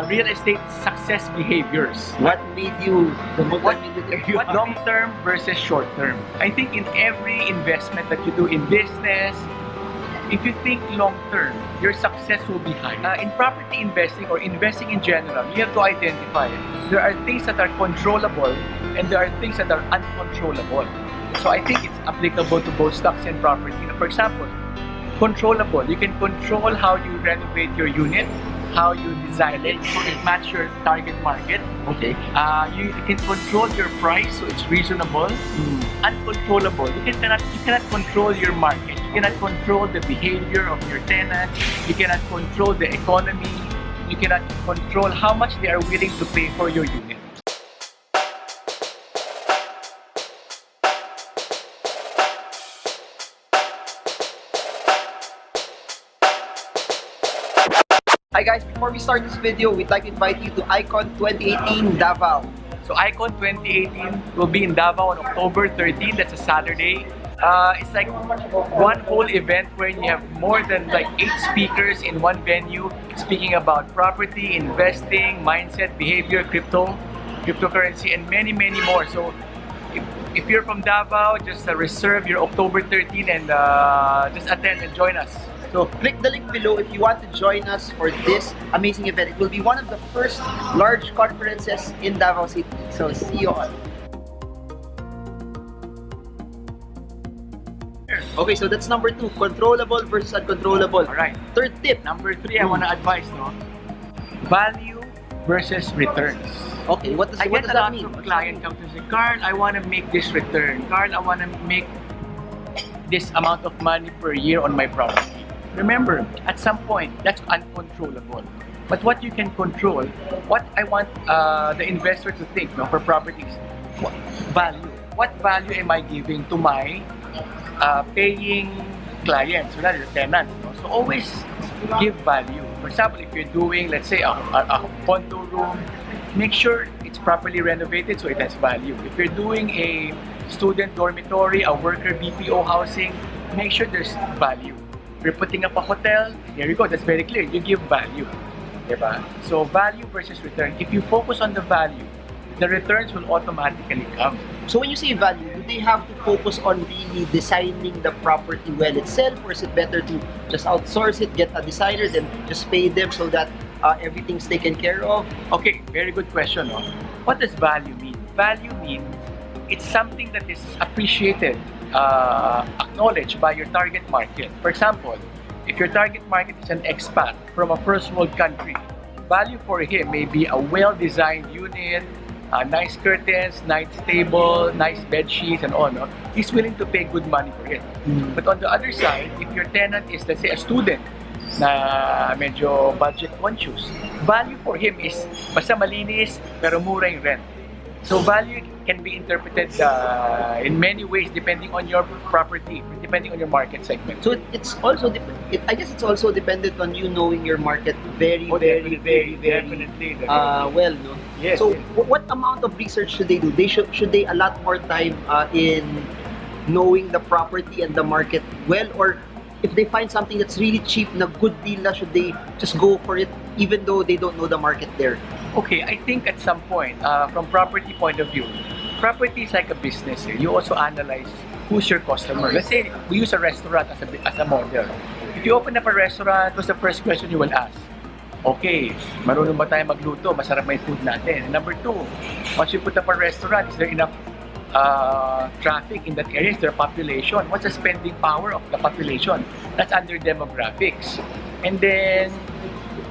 real estate success behaviors. What made you the What multi-millionaire? long term versus short term? I think in every investment that you do in business, if you think long term, your success will be high. In property investing or investing in general, you have to identify there are things that are controllable and there are things that are uncontrollable. So I think it's applicable to both stocks and property. For example, controllable. You can control how you renovate your unit, how you design it so it matches your target market. Okay. You can control your price so it's reasonable. Uncontrollable. You cannot control your market. You cannot control the behavior of your tenants. You cannot control the economy. You cannot control how much they are willing to pay for your unit. Hi guys, before we start this video, we'd like to invite you to Icon 2018 Davao. So Icon 2018 will be in Davao on October 13. That's a Saturday. It's like one whole event where you have more than like 8 speakers in one venue speaking about property, investing, mindset, behavior, cryptocurrency, and many more. So if you're from Davao, just reserve your October 13 and just attend and join us. So click the link below if you want to join us for this amazing event. It will be one of the first large conferences in Davao City. So see you all. Okay, so that's number 2, controllable versus uncontrollable. All right. Third tip. Number 3, I want to advise, value versus returns. Okay, what does I get that a lot mean? of client come to say, Carl, I want to make this return. Carl, I want to make this amount of money per year on my property. Remember, at some point, that's uncontrollable. But what you can control, what I want the investor to think for properties, value. What value am I giving to my paying clients, so that is tenants. So always give value. For example, if you're doing, let's say, a condo room, make sure it's properly renovated so it has value. If you're doing a student dormitory, a worker BPO housing, make sure there's value. If you're putting up a hotel, here you go, that's very clear, you give value. Diba? So value versus return. If you focus on the value, the returns will automatically come. So when you say value, do they have to focus on really designing the property well itself, or is it better to just outsource it, get a designer, then just pay them so that everything's taken care of? Okay, very good question. What does value mean? Value means it's something that is appreciated, acknowledged by your target market. For example, if your target market is an expat from a first world country, value for him may be a well-designed unit, nice curtains, nice table, nice bed sheets, and all. He's willing to pay good money for it. But on the other side, if your tenant is, let's say, a student na medyo budget conscious, value for him is basta malinis pero mura yung rent. So value can be interpreted in many ways depending on your property, depending on your market segment. So it's also I guess it's also dependent on you knowing your market very Definitely. well, no? Yes. So what amount of research should they do? Should they allot more time in knowing the property and the market well, or if they find something that's really cheap, na good deal na, should they just go for it even though they don't know the market there? Okay, I think at some point, from property point of view, property is like a business. You also analyze who's your customer. Let's say we use a restaurant as a model. If you open up a restaurant, what's the first question you will ask? Okay, marunong ba tayo magluto? Masarap ba yung food natin? And number 2, once you put up a restaurant, is there enough traffic in that area? Is there population? What's the spending power of the population? That's under demographics. And then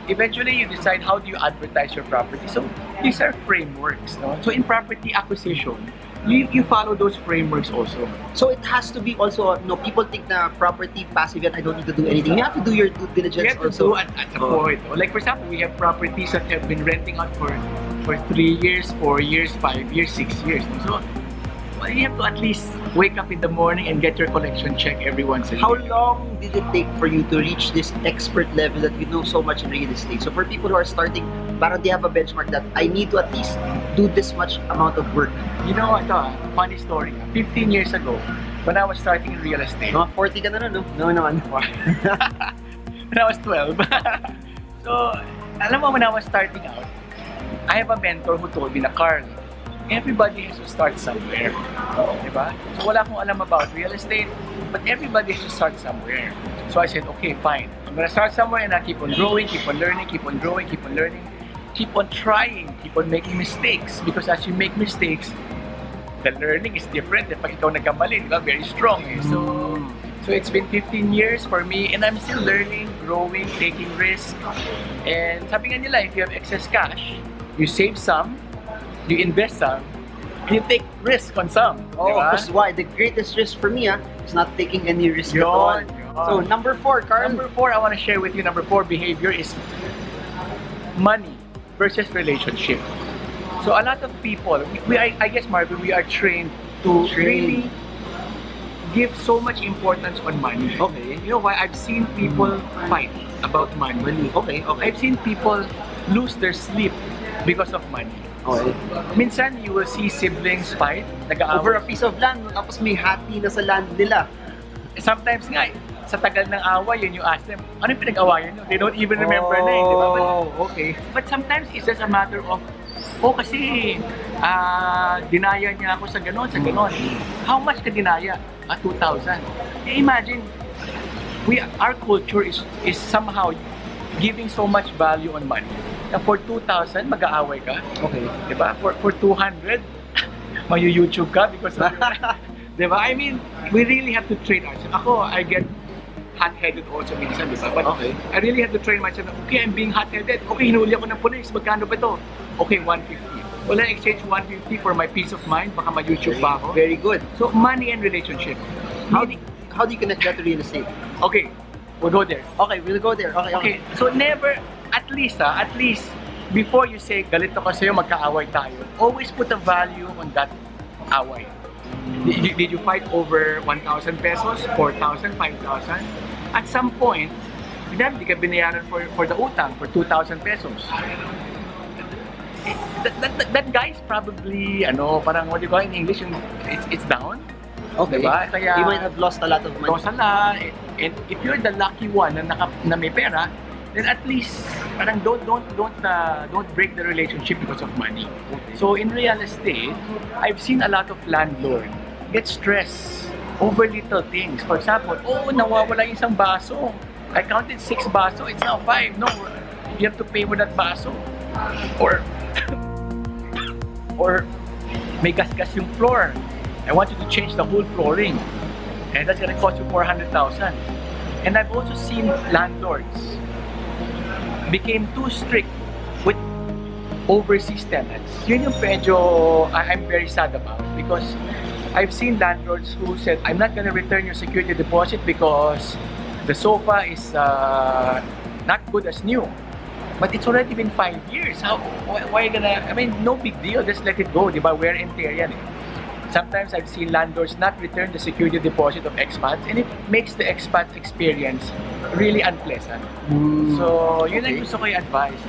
eventually you decide how do you advertise your property. So these are frameworks. So in property acquisition, you follow those frameworks also. So it has to be also, people think na property passive and I don't need to do anything. You have to do your due diligence You have to also. do at some point. Like for example, we have properties that have been renting out for 3 years, 4 years, 5 years, 6 years. So you have to at least wake up in the morning and get your collection check every once a year. How long did it take for you to reach this expert level that you know so much in real estate? So for people who are starting, parang they have a benchmark that I need to at least do this much amount of work. Funny story. 15 years ago, when I was starting in real estate, Mga 40 ka na, no? No naman. when I was 12. So, alam mo, when I was starting out, I have a mentor who told me na, Carl, everybody has to start somewhere. Diba? So wala akong alam about real estate, but everybody has to start somewhere. So I said, okay, fine. I'm gonna start somewhere and I keep on growing, keep on learning, keep on growing, keep on learning, keep on trying, keep on making mistakes. Because as you make mistakes, the learning is different. Pag ikaw nagkamali, diba? Very strong. Eh. So it's been 15 years for me and I'm still learning, growing, taking risks. And sabi nga nila, if you have excess cash, you save some, you invest some, you take risk on some. Oh, diba? because why? The greatest risk for me is not taking any risk at all. Yun. So, number 4, Carl. Number 4, I want to share with you, number 4 behavior is money versus relationship. So a lot of people, I guess, Marvin, we are trained to really give so much importance on money. Okay. You know why? I've seen people fight about money. Okay. I've seen people lose their sleep because of money. Okay. Minsan, you will see siblings fight, Over a nag-aaway. piece of land, tapos may hati na sa land nila. Sometimes nga, sa tagal ng away, yun you ask them, ano yung pinag-awayan nyo? They don't even remember na eh, di ba? Oh, okay. But sometimes it's just a matter of, kasi dinaya niya ako sa ganon, sa ganon. How much ka dinaya? 2,000. Imagine, our culture is somehow giving so much value on money. Na for 2,000, mag-aaway ka. Okay. Diba? For 200, mayu-YouTube ka because of diba? I mean, we really have to train ourselves. Ako, I get hot-headed also minsan, diba? But Okay. I really have to train myself na, okay, I'm being hot-headed. Okay, hinuli ako ng pulis. Magkano ba ito? Okay, 150. Well, I exchange 150 for my peace of mind. Baka ma-YouTube pa ako. Very good. So, money and relationship. How Meaning- how do you connect that to real estate? Okay, we'll go there. Okay, we'll go there. Okay. Okay, so never, at least, before you say, galit ako sa'yo, magkaaway tayo, always put a value on that away. Did you fight over 1,000 pesos, 4,000, 5,000? At some point, hindi ka binayaran for the utang, for 2,000 pesos. That guy is probably, parang what do you call in English, it's down. Okay. Diba? Kaya, You might have lost a lot of money. Sana, and if you're the lucky one na may pera, then at least parang don't break the relationship because of money. Okay. So in real estate, I've seen a lot of landlord get stressed over little things. For example, nawawala yung isang baso. I counted 6 baso, it's now 5. No, you have to pay for that baso. Or may gasgas yung floor. I want you to change the whole flooring. And that's gonna cost you 400,000. And I've also seen landlords became too strict with overseas tenants. Yun yung medyo I'm very sad about because I've seen landlords who said, I'm not gonna return your security deposit because the sofa is not good as new. But it's already been 5 years. Why are you gonna, no big deal, just let it go, di ba? Wear and tear yan eh. Sometimes I've seen landlords not return the security deposit of expats and it makes the expats experience really unpleasant. So, yun ang okay. gusto ko i-advise.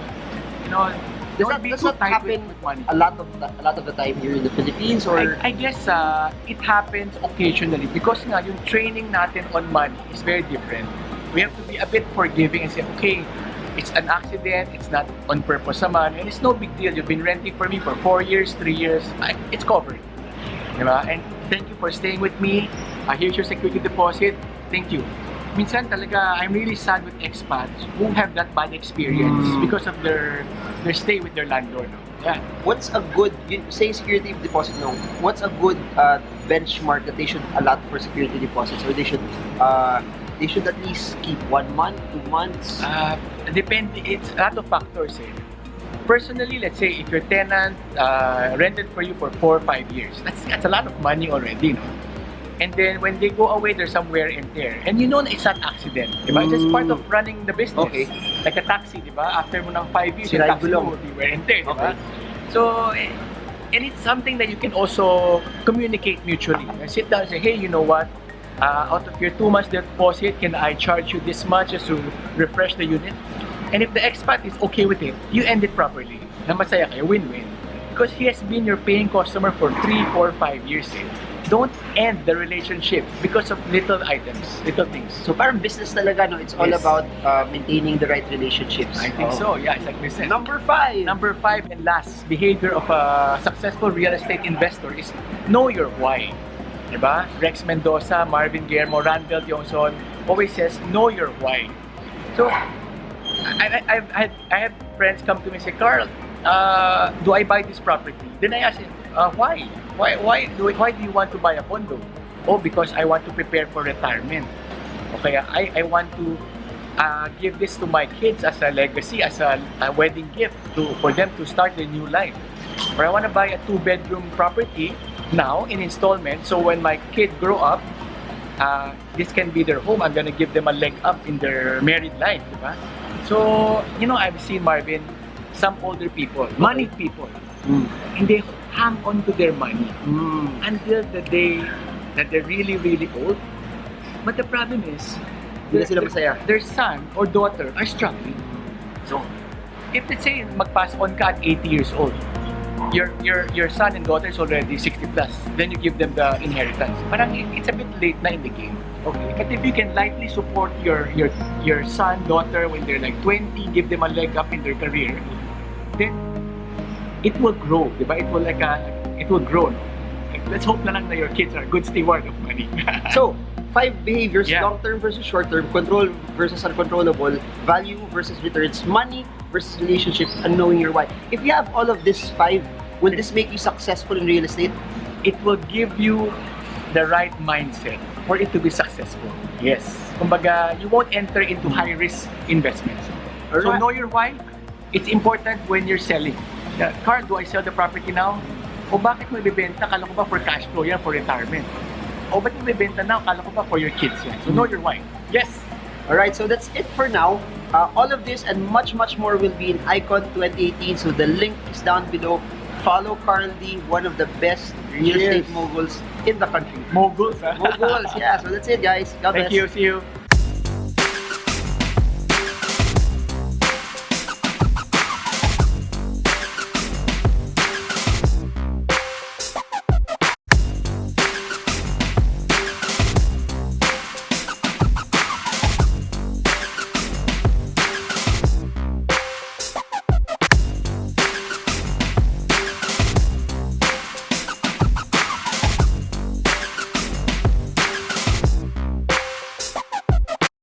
Don't be Does too that tight happen with money. a lot of the time here in the Philippines, or I guess it happens occasionally because nga yung training natin on money is very different. We have to be a bit forgiving and say, okay, it's an accident, it's not on purpose naman, and it's no big deal. You've been renting for me for 4 years, 3 years, it's covered. Diba? And thank you for staying with me. Here's your security deposit. Thank you. Minsan talaga, I'm really sad with expats who have that bad experience because of their stay with their landlord. Yeah. what's a good, say security deposit now, what's a good benchmark that they should allot for security deposits, or they should at least keep 1 month, 2 months? Depende, it's a lot of factors eh. Personally, let's say if your tenant rented for you for 4 or 5 years, that's a lot of money already, no? And then when they go away, there's some wear and tear. And you know na it's not accident, di ba? It's just part of running the business. Okay. Like a taxi, di ba? After mo ng 5 years, Sira yung yung taxi gulong. mo will be wear and tear, di ba? Okay. So, and it's something that you can also communicate mutually. Sit down and say, hey, you know what? Out of your 2 months deposit, can I charge you this much just to refresh the unit? And if the expat is okay with it, you end it properly. Na masaya kayo, win-win. Because he has been your paying customer for 3, 4, 5 years. Eh. don't end the relationship because of little items, little things. So parang business talaga, no? It's all Yes. about maintaining the right relationships. I think so. Yeah, it's like business. Number 5. Number 5 and last behavior of a successful real estate investor is know your why. Diba? Rex Mendoza, Marvin Guillermo, Randall Johnson always says, know your why. So, I have friends come to me and say, Carl, do I buy this property? Then I ask him, why? Why do you want to buy a condo? Oh, because I want to prepare for retirement. Okay, I want to give this to my kids as a legacy, as a wedding gift for them to start their new life. Or I want to buy a 2-bedroom property now in installment, so when my kid grow up, this can be their home. I'm gonna give them a leg up in their married life, diba? So, I've seen, Marvin, some older people, money people, and they hang on to their money until the day that they're really, really old. But the problem is, Hindi na sila masaya. their son or daughter are struggling. So, if let's say mag-pass on ka at 80 years old, your son and daughter is already 60 plus, then you give them the inheritance. Parang it's a bit late na in the game. Okay, but if you can lightly support your son, daughter when they're like 20, give them a leg up in their career, then it will grow, diba? It will grow. No? Like, let's hope na lang na your kids are good steward of money. So, 5 behaviors, Yeah. long-term versus short-term, control versus uncontrollable, value versus returns, money versus relationship, and knowing your why. If you have all of these 5, will this make you successful in real estate? It will give you the right mindset for it to be successful. Yes. Kumbaga, you won't enter into high-risk investments. So Alright. know your why. It's important when you're selling. Carl, do I sell the property now? O bakit mo ibibenta? Kala ko ba for cash flow yan, for retirement? O ba't mo ibibenta now? Kala ko ba for your kids yan? So know your why. Yes. Alright, so that's it for now. All of this and much, much more will be in Icon 2018. So the link is down below. Follow Carl D, one of the best real Yes. estate moguls in the country. Moguls, ha? Moguls, yeah. So that's it, guys. God Thank bless. you. See you.